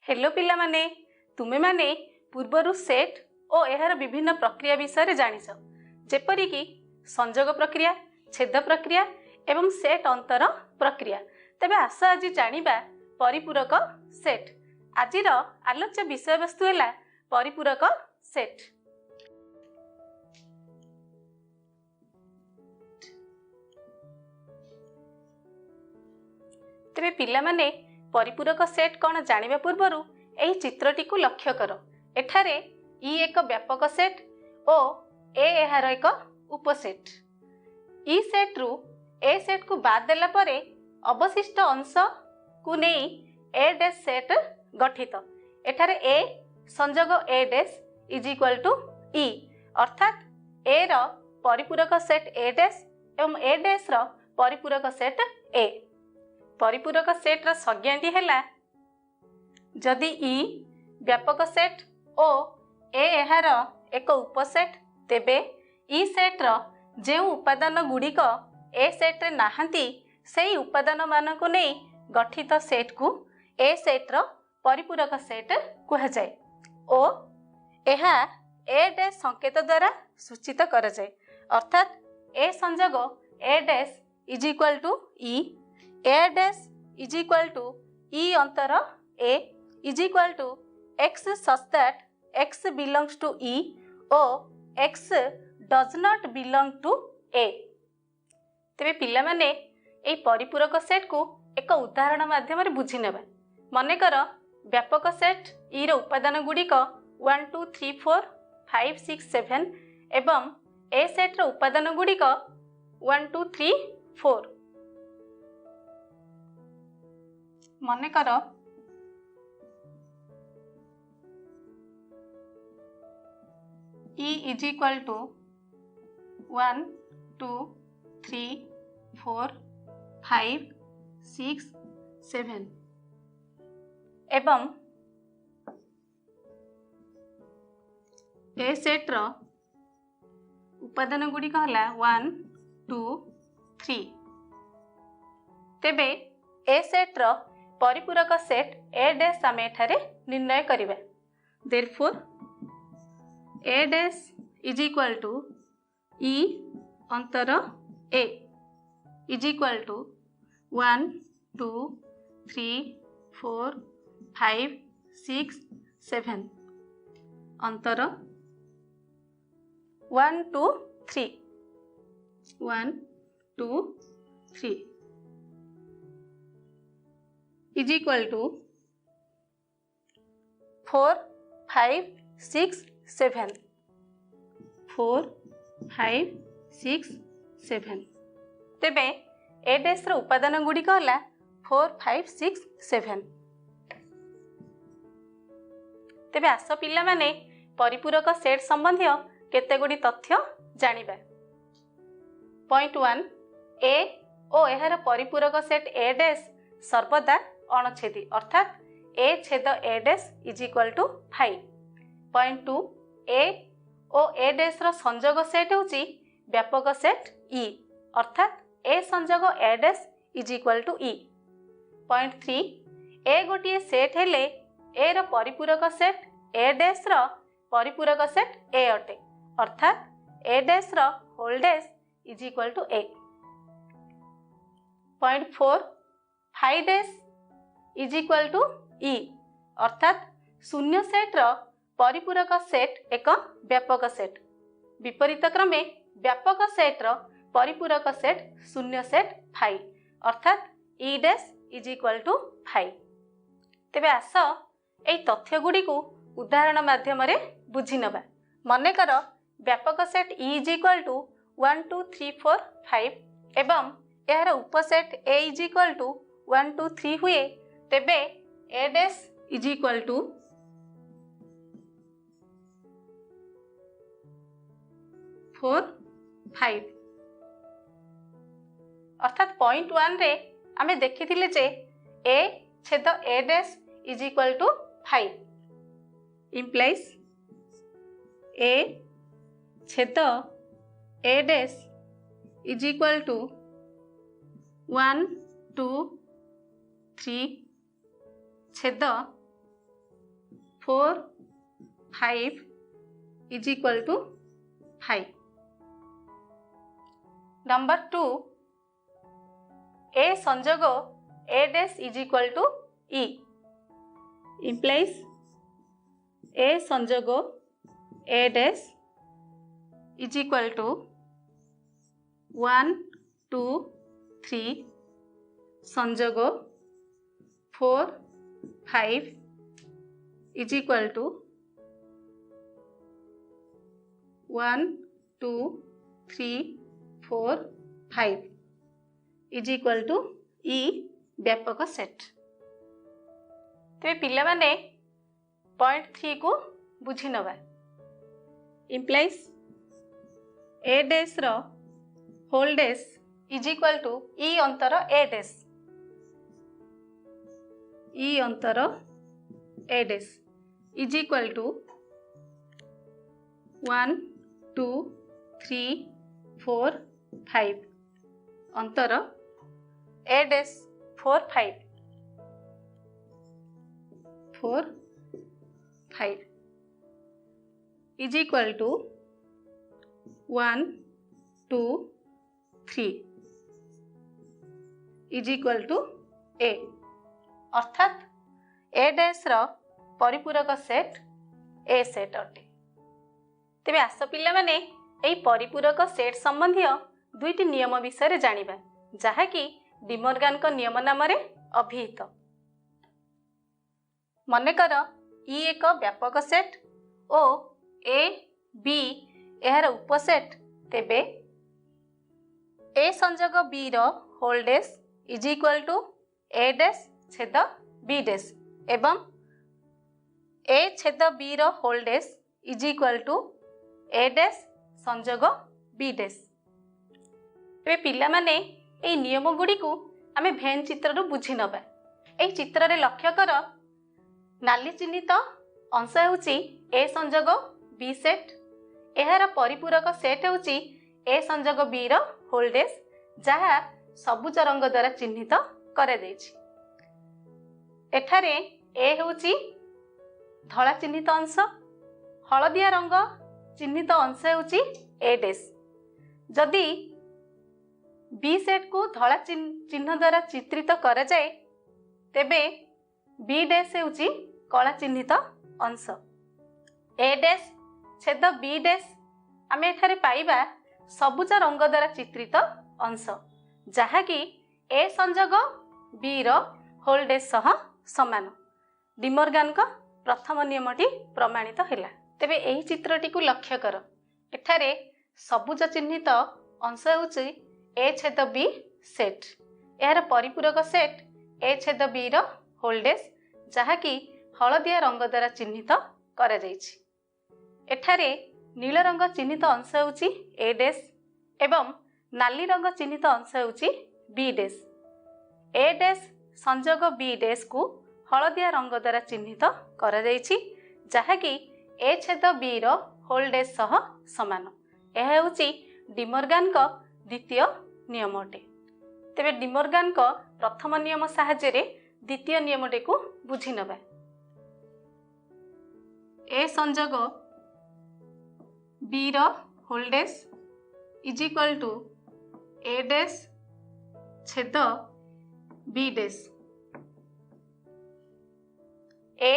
Hello पिला माने तुमे माने पूर्वरु सेट और एहार विभिन्न प्रक्रिया विषय जानिछ जेपरि कि संयोग प्रक्रिया छेद प्रक्रिया एवं सेट अंतर प्रक्रिया। तेबे आस आज जानिबा परिपूरक सेट। आजिर आलोच्य विषय वस्तु है परिपूरक सेट। तेबे पिला माने परिपूरक सेट कौन जानिबा पूर्वरु एही चित्रटी को लक्ष्य कर। एठारे ई एक व्यापक सेट और ए एहार एक उपसेट। ई सेट रु ए सेट को बाद देला परे अवशिष्ट अंश को नहीं ए डैश सेट गठित। एठारे ए संयोग A dash is equal to E अर्थात ए रो परिपूरक सेट ए डैश एवं ए डैश रो परिपूरक सेट ए। परिपूरक सेट रा संज्ञाटी हैला जदि ई व्यापक सेट ओ ए एहार एक उपसेट तेबे ई सेट रो जे उपादान गुड़िक ए सेट रे नाहंती सेही उपादान मान को नहीं गठित सेट को ए सेट रो परिपूरक सेट कहा जाए ओ एहा ए डैश संकेत द्वारा सूचित करा जाए अर्थात ए संयोग A dash is equal to E A dash is equal to E अंतर A is equal to x such that x belongs to E और x does not belong to A. तेबे पिला माने एई परिपूरक सेट को एक उदाहरण माध्यम रे बुझी नेबा। मने कर व्यापक सेट ई रो उपादान गुड़िक 1 2 3 4 5 6 7 एवं ए सेट रो उपादान गुड़िक 1 2 3 4। मने कर ई इज इक्वल टू 1 2 3 4 5 6 7 एवं ए सेट रो उपादान गुड़िक है 1 2 3। तेबे ए सेट रो परिपूरक सेट ए डैश आम एठारे निर्णय करिबा। Therefore A dash is equal to E अंतर ए इज इक्वल टू 1 2 3 4 5 6 7 अंतर 1 2 3 1 2 3 is equal to 4 5 6 7 4 5 6 7। तेबे ए डैश रो उपादान गुड़िक है 4 5 6 7। तेबे आस पिला माने परिपूरक सेट संबंधी केते गुडी तथ्य जानिबा। पॉइंट 1 ए ओ एहार परिपूरक सेट ए डैश सर्वदा अणछेदी अर्थात ए छेद A dash is equal to 5। Point 2 A ओ ए डैश रो संयोग सेट होची व्यापक सेट ई अर्थात ए संयोग A dash is equal to E. Point 3 A गोटे सेट हेले ए रो परिपूरक सेट ए डैश रो परिपूरक सेट ए अटे अर्थात ए डैश रो whole dash is equal to A. Point 4 5 dash is equal to E अर्थात शून्य सेट रो परिपूरक सेट एक व्यापक सेट विपरीत क्रमे व्यापक सेट रो परिपूरक सेट शून्य सेट 5 अर्थात E dash is equal to 5। तेबे आस ए तथ्य गुडी को उदाहरण माध्यम रे बुझी नबा। मने कर व्यापक set E is equal to 1 2 3 4 5 एवं यार उपसेट ए इज इक्वल टू 1 2 3 हुए तेबे A dash is equal to 4 5 अर्थात पॉइंट 1 रे आमे देखिथिले जे ए छेद A dash is equal to 5 implies A छेद A dash is equal to 1 2 3 छेद 4 5 is equal to 5. Number 2 A संजोग A dash is equal to E implies A संजोग A dash is equal to 1 2 3 संजोग 4 5 is equal to 1 2 3 4 5 is equal to E व्यापक set. तेरे पिला माने point 3 को बुझी नवा. इम्प्लाइज ए डैश रो whole dash is equal to E अंतर ए डैश. ई अंतर A dash is equal to 1 2 3 4 5 अंतर A dash 4 5 4 5 is equal to 1 2 3 is equal to A. अर्थात ए डैश रो परिपूरक सेट ए सेट अटे. तेबे आस पिला माने एई परिपूरक सेट संबंधी दुईटी नियम विषय जानिबा जहाँकि डिमोर्गान को नियम नाम अभिहित. मनेकर ई एक व्यापक सेट ओ ए बी यार उपसेट. तेबे ए संजोग बी रो whole dash is equal to A dash छेद बी डैश एवं ए छेद बी रो whole dash is equal to A dash संजोग बी डैश. ए पिला माने ए नियम गुडी को आमे भेन चित्र रो बुझी नबा. ए चित्र रे लक्ष्य कर नाली चिन्हित अंश होउची ए संजोग बी सेट. एहार परिपूरक सेट होउची ए संजोग बी रो होल डैश जहा सबुज रंग द्वारा चिन्हित करे देछि. एठारे ए होउची धला चिन्हित अंश, हलदिया रंग चिन्हित अंश होउची ए डैश. जदि बी सेट को धला चिन्ह द्वारा चित्रित करा जाए तेबे बी डैश होउची कला चिन्हित अंश. ए डैश छेद बी डैश आमे एठारे पाइबा सबुज रंग द्वारा चित्रित अंश जहाँकि ए संजोग बी रो होल डैश सह समान. डिमोर्गान का प्रथम नियमटी प्रमाणित हैला. तेबे एही चित्रटी को लक्ष्य कर. एठारे सबुज चिन्हित अंश होउची ए छेद बी सेट. यार परिपूरक सेट ए छेद बी रो होल डैश जहाँकि हलदिया रंग द्वारा चिन्हित करा जाइछि. एठारे नील रंग चिन्हित अंश होउची ए डैश एवं नाली रंग चिन्हित अंश होउची बी डैश. ए डैश संजोग बी डैश को हलदिया रंग द्वारा चिन्हित करा जाइछि जहाँकि ए छेद बी रो होल डैश सह समान. यह होउची डिमोर्गान को द्वितीय नियम अटे. तेबे डिमोर्गान को प्रथम नियम साहाय्य रे द्वितीय नियमटे को बुझी नबा. ए संजोग बी रो whole dash is equal to A dash छेद बी डैश. ए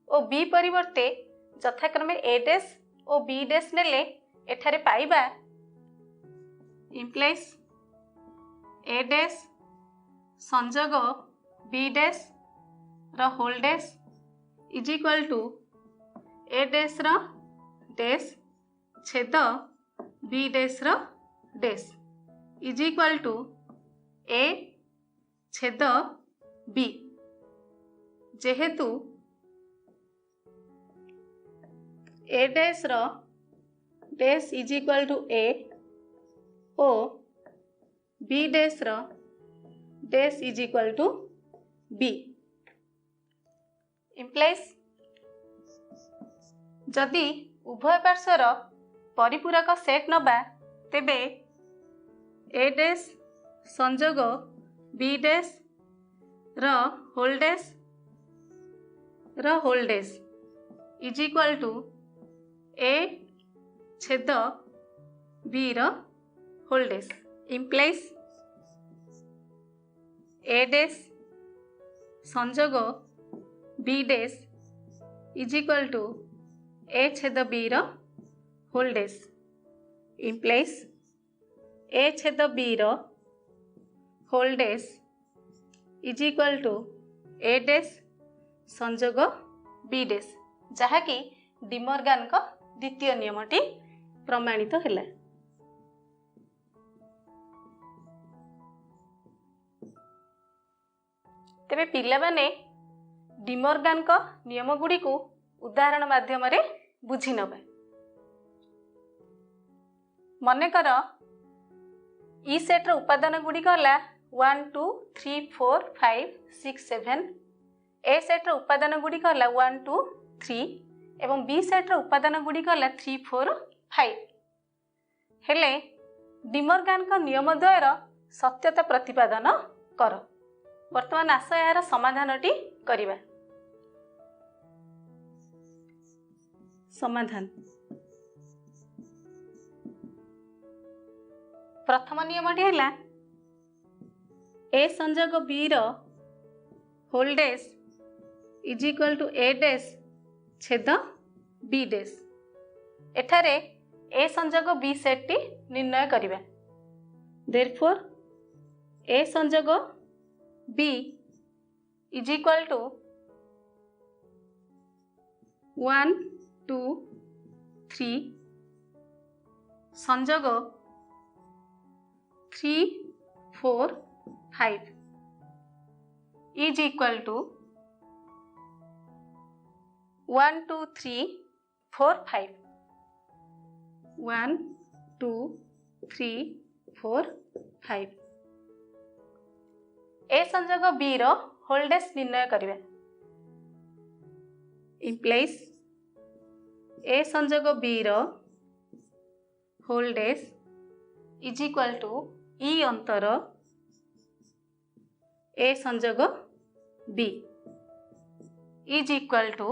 और बी परिवर्ते यथाक्रमे ए डैश और बी डैश नेले एठारे पाइबा इम्प्लाइज ए डैश संजोग बी डैश रो whole dash is equal to A dash रो डैश छेद बी डैश रो dash is equal to A छेद बी. जेहेतु ए डैश रो dash is equal to A ओ बी डैश रो dash is equal to B. Implies जदि उभय पार्श्वर परिपूरक सेट नबा तेबे ए डैश संजोग बी डैश रो whole dash is equal to A छेद बी रो whole dash implies A dash संजोग B dash is equal to A छेद बी रो होल डैश इम्प्लाइज ए छेद बी रो whole dash is equal to A dash संजोग B dash जहाँकि De Morgan को द्वितीय नियमटी प्रमाणित है। तेबे पिला माने डिमॉर्गन को नियम गुड़ी को उदाहरण माध्यम रे बुझी नबे। मने कर ई सेट रो उपादान गुड़ी कहला 1 2 3 4 5 6 7 ए सेट रो उपादान गुड़ी कहला 1 2 3 एवं बी सेट रो उपादान गुड़ी कहला 3 4 5 हेले डिमॉर्गन को नियम द्वयर सत्यता प्रतिपादन कर। वर्तमान आस यार समाधानटी करिबा। समाधान प्रथम नियमटी है ए संजोग बी रो whole dash is equal to A dash छेद बी डैश एठारे ए संजोग बी सेट टी निर्णय करिबा। देयरफॉर ए संजोग बी इज इक्वल टू 1 2 3 संजोग 3 4 5 इज इक्वल टू 1 2 3 4 5 1 2 3 4 5 ए संजोग बी रो होल डैश निर्णय करिवे इम्प्लाइज ए संजोग बी रो whole dash is equal to E अंतर ए संजोग बी इज इक्वल टू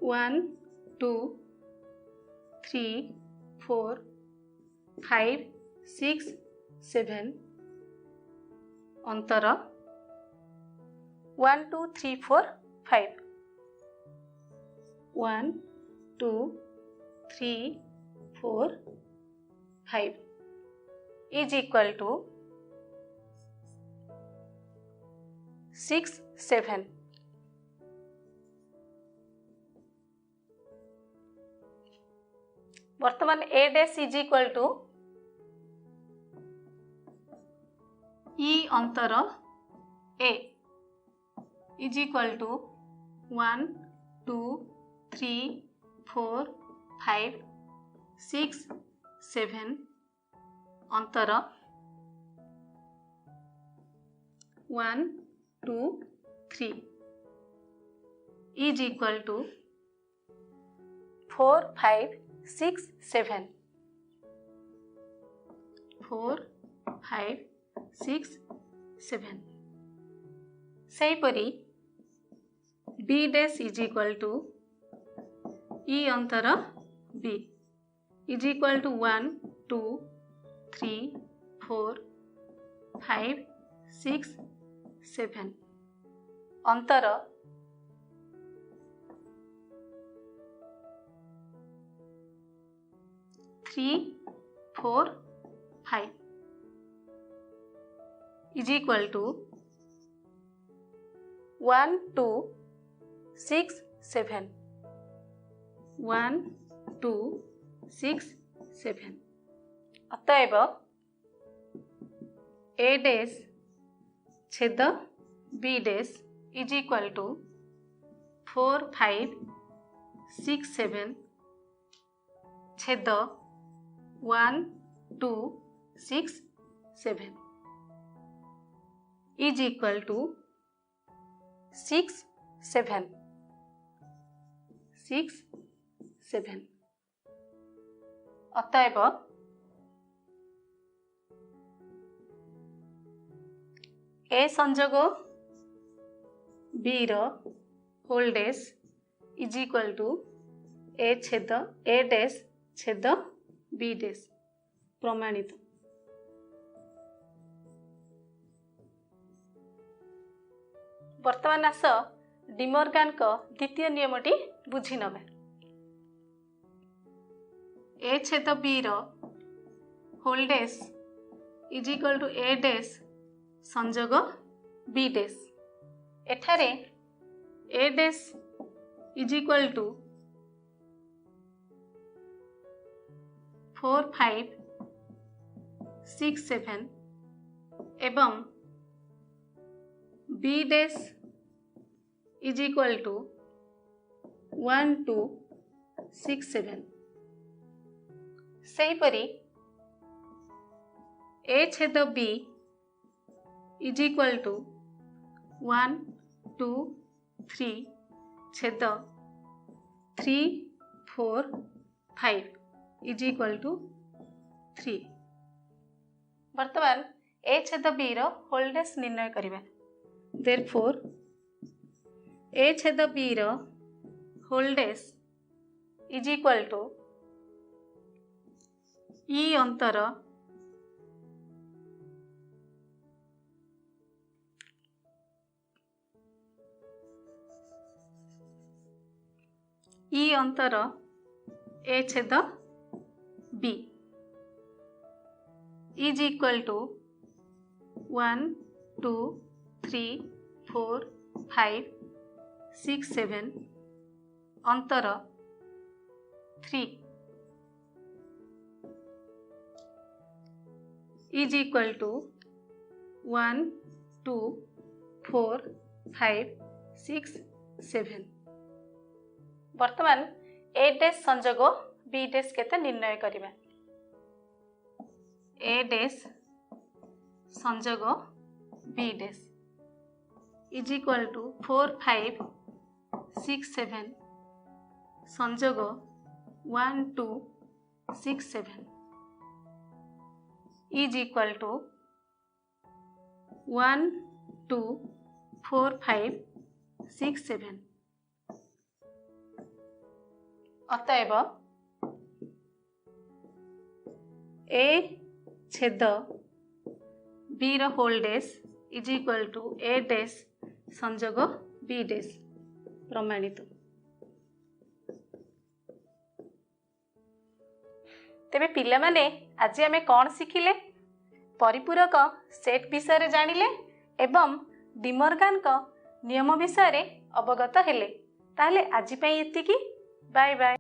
1 2 3 4 5 6 7 अंतर 1 2 3 4 5 1 2 3 4 5 is equal to 6 7 वर्तमान A dash is equal to E अंतर ए इज इक्वल टू 1 2 3 4 5 6 7 अंतर 1 2 3 इज इक्वल टू 4 5 6 7 4 5 6 7 सेहीपरि B dash is equal to E अंतर B is equal to 1 2 3 4 5 6 7 अंतर 3 4 5 is equal to 1 2 6 7 1 2 6 7 अतएव A dash छेद B dash is equal to 4 5 6 7 छेद 1 2 6 7 is equal to 6 7 6 7 अतएव A संजोग B रो whole dash is equal to A छेद A dash छेद बी डैश प्रमाणित। वर्तमान आस डिमॉर्गन का द्वितीय नियमटी बुझी नबे। ए छेद बी रो whole dash is equal to A dash संजोग बी डैश। एठारे A dash is equal to 4 5 6 7 एवं B dash is equal to 1 2 6 7। सेहीपरि ए छेद बी इज इक्वल टू 1 2 3 छेद 3 4 5 इज इक्वल टू 3। वर्तमान ए छेद बी रो होल डैश निर्णय करिबा। देयरफॉर ए छेद बी रो whole dash is equal to E अंतर ई अंतर ए छेद बी इज इक्वल टू 1 2 3 4 5 6 7 अंतर 3 इज इक्वल टू 1 2 4 5 6 7। वर्तमान ए डैश संजोग बी डैश केते निर्णय करिबा। ए डैश संजोग B dash is equal to 4 5 6 7 संजोग 1 2 6 7 इज इक्वल टू 1 2 4 5 6 7। अतएव ए छेद बी रो whole dash is equal to A dash संजोग बी डैश प्रमाणित। तेबे पिला माने आज आमे कौन शिखिले? परिपूरक सेट विषय जानिले एवं डिमॉर्गन का नियम विषय अवगत हेले। ताहले आज पई एतिकी। Bye bye.